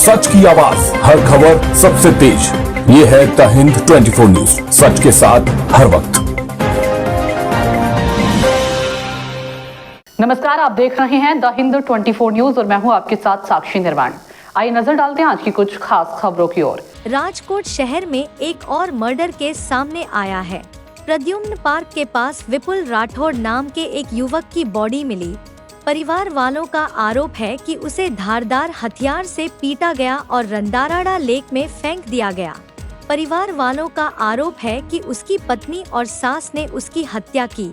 सच की आवाज, हर खबर सबसे तेज। ये है द हिंद 24 न्यूज, सच के साथ हर वक्त। नमस्कार, आप देख रहे हैं द हिंद 24 न्यूज और मैं हूं आपके साथ साक्षी निर्वाण। आइए नजर डालते हैं आज की कुछ खास खबरों की ओर। राजकोट शहर में एक और मर्डर केस सामने आया है। प्रद्युम्न पार्क के पास विपुल राठौड़ नाम के एक युवक की बॉडी मिली। परिवार वालों का आरोप है कि उसे धारदार हथियार से पीटा गया और रंदाराड़ा लेक में फेंक दिया गया। परिवार वालों का आरोप है कि उसकी पत्नी और सास ने उसकी हत्या की।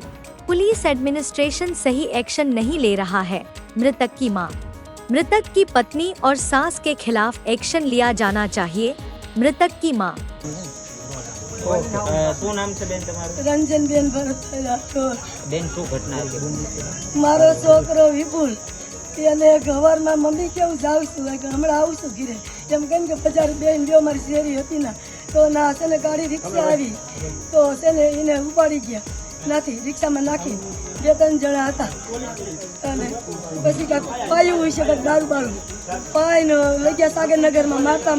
पुलिस एडमिनिस्ट्रेशन सही एक्शन नहीं ले रहा है। मृतक की मां, मृतक की पत्नी और सास के खिलाफ एक्शन लिया जाना चाहिए। मृतक की मां। શું નામ છે બેન તમારું? રંજનબેન ભરતભાઈ રાઠોડ. બેન શું ઘટના છે? મારો છોકરો વિપુલ એને સવારમાં મમ્મી કેવું જાઉં છું કે હમણાં આવું છું ઘીરે એમ કેમ કે બજાર બેન જો મારી શેરી હતી ને તો ના છે ને ગાડી રિક્ષા આવી તો છે ને એને ઉપાડી ગયા નથી રિક્ષામાં નાખી 2-3 જણા હતા અને પછી કાંઈક પાયું હોય છે કાંઈક દારૂ બારું પાઈને લઈ ગયા સાગરનગરમાં મારતા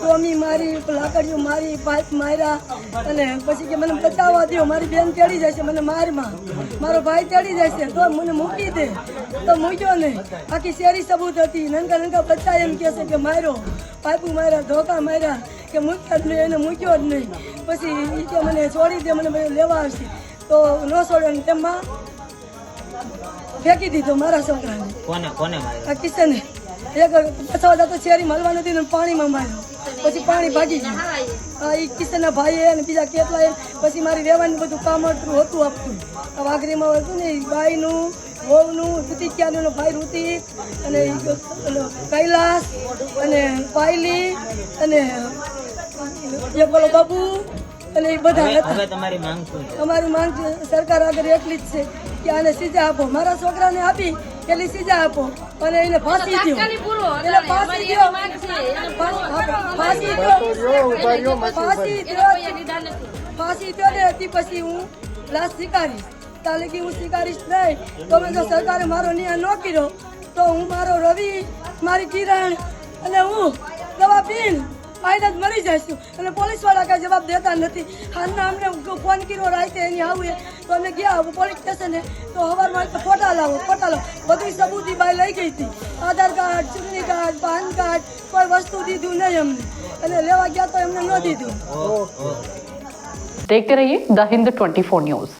તો અમી મારી લાકડીઓ મારી પાઇપ માર્યા અને પછી કે મને બચાવવા દો મારી બેન તેડી જાય છે મને મારમાં મારો ભાઈ તેડી જાય છે તો મને મૂકી દે તો મૂક્યો નહીં આખી શેરી સબૂત હતી નનકા બચ્ચા એમ કહે છે કે માર્યો પાઇપું માર્યા ધોકા માર્યા કે મૂક્યા જ નહીં એને મૂક્યો જ નહીં પછી એ કે મને છોડી દે મને બધું લેવા આવશે તો ન છોડ્યો ને તેમાં ફેંકી દીધો મારા છોકરાને. કોને માર્યો? આ કિશને એક બચાવવા જતો શેરી મળવા નથી ને પાણીમાં માર્યો પછી પાણી ભાગી ગયું. આ એ કિશનના ભાઈએ અને બીજા કેટલાય પછી મારી રહેવાનું બધું કામ હતું આપતું આ વાઘરીમાં હતું ને બાઈનું વહુનું ઋતિક્યાનું ભાઈ ઋતિક અને કૈલાસ અને પાયલી અને એક બોલો બાબુ અને એ બધા હતા. હવે તમારી માંગ શું છે? અમારી માંગ સરકાર આગળ એટલી જ છે કે આને સજા આપો. મારા છોકરાને આપી એટલી સજા આપો અને એને ફાંસી દો. એને ફાંસી દો. ફાંસી દો ને તે પછી હું લાશ સ્વીકારીશ. તાલે કે હું સ્વીકારીશ નહીં તો મેં જો સરકારે મારો ન્યાય ન કર્યો તો હું મારો રવિ મારી કિરણ અને હું દવા પીન આઈને જ મરી જઈશું અને પોલીસવાળા કાંઈ જવાબ દેતા નથી. હાલના અમને ફોન કર્યો રાતે એની આવું તો અમે ગયા પોલીસ સ્ટેશને તો સવારમાં ફોટા લાવો બધી સબૂતી બાઈ લઈ ગઈ હતી. આધાર કાર્ડ, ચૂંટણી કાર્ડ, પાન કાર્ડ કોઈ વસ્તુ દીધું નહીં અમને અને લેવા ગયા તો એમને ન દીધું. देखते रहिए द हिंद 24 न्यूज।